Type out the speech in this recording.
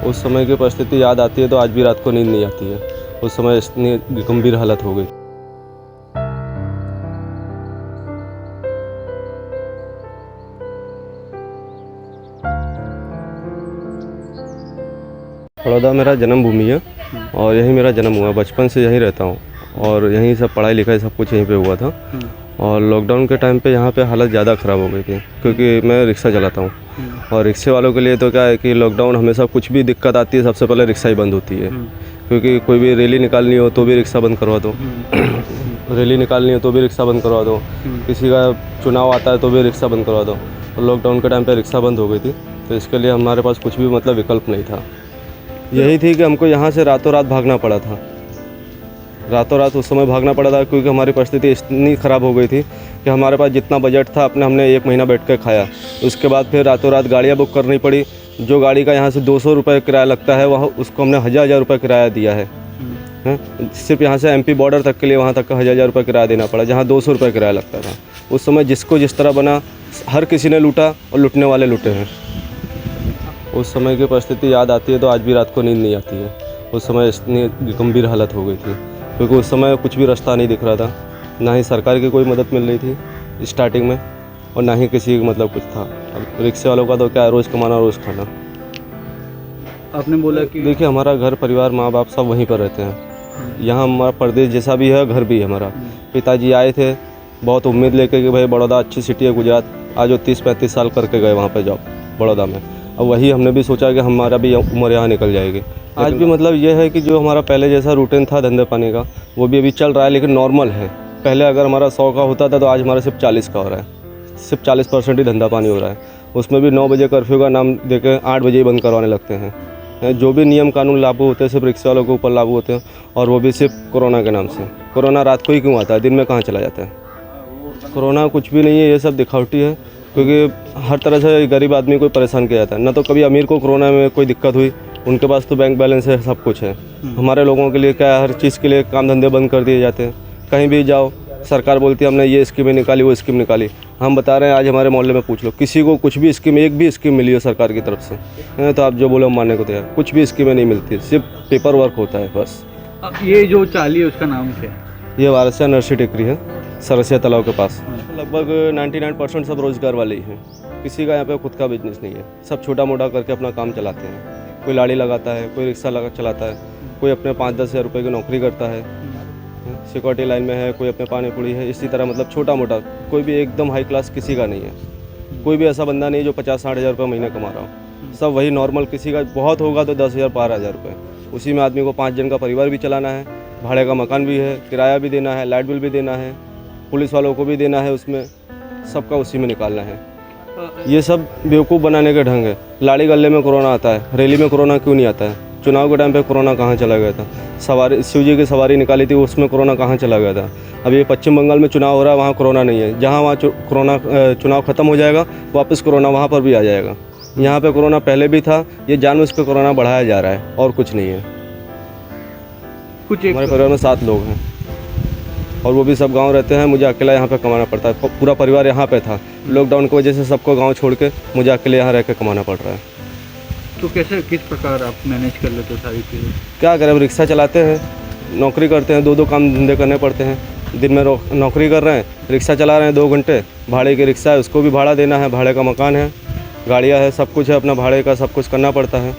उस समय की परिस्थिति याद आती है तो आज भी रात को नींद नहीं आती है। उस समय इतनी गंभीर हालत हो गई। बड़ौदा मेरा जन्मभूमि है और यहीं मेरा जन्म हुआ। बचपन से यहीं रहता हूँ और यहीं सब पढ़ाई लिखाई सब कुछ यहीं पे हुआ था। और लॉकडाउन के टाइम पे यहाँ पे हालत ज़्यादा ख़राब हो गई थी क्योंकि मैं रिक्शा चलाता हूँ और रिक्शे वालों के लिए तो क्या है कि लॉकडाउन हमेशा कुछ भी दिक्कत आती है सबसे पहले रिक्शा ही बंद होती है। क्योंकि कोई भी रैली निकालनी हो तो भी रिक्शा बंद करवा दो, रैली निकालनी हो तो भी रिक्शा बंद करवा दो, किसी का चुनाव आता है तो भी रिक्शा बंद करवा दो। और लॉकडाउन के टाइम पे रिक्शा बंद हो गई थी तो इसके लिए हमारे पास कुछ भी मतलब विकल्प नहीं था। यही थी कि हमको यहाँ से रातों रात भागना पड़ा था। रातों रात उस समय भागना पड़ा था क्योंकि हमारी परिस्थिति इतनी ख़राब हो गई थी कि हमारे पास जितना बजट था हमने 1 महीना बैठ कर खाया। उसके बाद फिर रातों रात गाड़ियाँ बुक करनी पड़ी। जो गाड़ी का यहाँ से 200 रुपये किराया लगता है वहाँ उसको हमने 1000 रुपये किराया दिया है। सिर्फ यहाँ से MP बॉर्डर तक के लिए वहाँ तक का 1000 रुपये किराया देना पड़ा, जहाँ 200 रुपये किराया लगता था। उस समय जिसको जिस तरह बना हर किसी ने लूटा और लूटने वाले लूटे हैं। उस समय की परिस्थिति याद आती है तो आज भी रात को नींद नहीं आती है। उस समय इतनी गंभीर हालत हो गई थी क्योंकि उस समय कुछ भी रास्ता नहीं दिख रहा था, ना ही सरकार की कोई मदद मिल रही थी स्टार्टिंग में और ना ही किसी का मतलब कुछ था। अब रिक्शे वालों का तो क्या है, रोज़ कमाना रोज़ खाना। आपने बोला कि देखिए हमारा घर परिवार माँ बाप सब वहीं पर रहते हैं। यहाँ हमारा प्रदेश जैसा भी है घर भी है हमारा। पिताजी आए थे बहुत उम्मीद लेके कि भाई बड़ौदा अच्छी सिटी है गुजरात, आज वो 30-35 साल करके गए वहाँ पर जॉब बड़ौदा में। अब वही हमने भी सोचा कि हमारा भी उम्र यहाँ निकल जाएगी। आज भी मतलब ये है कि जो हमारा पहले जैसा रूटीन था धंधे पानी का वो भी अभी चल रहा है, लेकिन नॉर्मल है। पहले अगर हमारा 100 का होता था तो आज हमारा सिर्फ 40 का हो रहा है। सिर्फ 40% ही धंधा पानी हो रहा है। उसमें भी 9 बजे कर्फ्यू का नाम देकर 8 बजे ही बंद करवाने लगते हैं। जो भी नियम कानून लागू होते हैं सिर्फ रिक्शे वालों के ऊपर लागू होते हैं और वो भी सिर्फ कोरोना के नाम से। कोरोना रात को ही क्यों आता है, दिन में कहाँ चला जाता है? कोरोना कुछ भी नहीं है, ये सब दिखावटी है क्योंकि हर तरह से गरीब आदमी को परेशान किया जाता है। ना तो कभी अमीर को कोरोना में कोई दिक्कत हुई, उनके पास तो बैंक बैलेंस है, सब कुछ है। हमारे लोगों के लिए क्या है, हर चीज़ के लिए काम धंधे बंद कर दिए जाते हैं। कहीं भी जाओ सरकार बोलती है हमने ये स्कीमें निकाली वो स्कीम निकाली। हम बता रहे हैं आज हमारे मोहल्ले में पूछ लो किसी को कुछ भी स्कीम, एक भी स्कीम मिली है सरकार की तरफ से तो आप जो बोलो मानने को तैयार। कुछ भी स्कीमें नहीं मिलती, सिर्फ पेपर वर्क होता है बस। अब ये जो चाली है उसका नाम क्या है? ये वारसिया नर्सरी टेकरी है, सरसिया तालाब के पास। लगभग 99% सब रोजगार वाले ही हैं। किसी का यहाँ पे खुद का बिजनेस नहीं है, सब छोटा मोटा करके अपना काम चलाते हैं। कोई लाड़ी लगाता है, कोई रिक्शा चलाता है, कोई अपने 5-10 हज़ार रुपये की नौकरी करता है, सिक्योरिटी लाइन में है, कोई अपने पानी पूरी है। इसी तरह मतलब छोटा मोटा, कोई भी एकदम हाई क्लास किसी का नहीं है। कोई भी ऐसा बंदा नहीं जो 50-60 हज़ार रुपये महीने कमा रहा हो। सब वही नॉर्मल, किसी का बहुत होगा तो 10,000-12,000 रुपये। उसी में आदमी को 5 जन का परिवार भी चलाना है, भाड़े का मकान भी है, किराया भी देना है, लाइट बिल भी देना है, पुलिस वालों को भी देना है, उसमें सबका उसी में निकालना है। ये सब बेवकूफ़ बनाने के ढंग है। लाड़ी गल्ले में कोरोना आता है, रैली में कोरोना क्यों नहीं आता है? चुनाव के टाइम पे कोरोना कहाँ चला गया था? सवारी शिव जी की सवारी निकाली थी उसमें कोरोना कहाँ चला गया था? अब ये पश्चिम बंगाल में चुनाव हो रहा है, वहाँ कोरोना नहीं है। जहाँ वहाँ कोरोना चुनाव ख़त्म हो जाएगा वापस कोरोना वहाँ पर भी आ जाएगा। यहाँ पे कोरोना पहले भी था, ये जानबूझ के कोरोना बढ़ाया जा रहा है और कुछ नहीं है। हमारे परिवार में 7 लोग हैं और वो भी सब गांव रहते हैं। मुझे अकेला यहाँ पे कमाना पड़ता है। पूरा परिवार यहाँ पे था, लॉकडाउन की वजह से सबको गांव छोड़ के मुझे अकेले यहाँ रह के कमाना पड़ रहा है। तो कैसे किस प्रकार आप मैनेज कर लेते हो सारी चीज़ें? क्या करें, अब रिक्शा चलाते हैं, नौकरी करते हैं, 2-2 काम धंधे करने पड़ते हैं। दिन में नौकरी कर रहे हैं, रिक्शा चला रहे हैं 2 घंटे, भाड़े की रिक्शा है उसको भी भाड़ा देना है, भाड़े का मकान है, गाड़ियाँ है, सब कुछ है, अपना भाड़े का सब कुछ करना पड़ता है।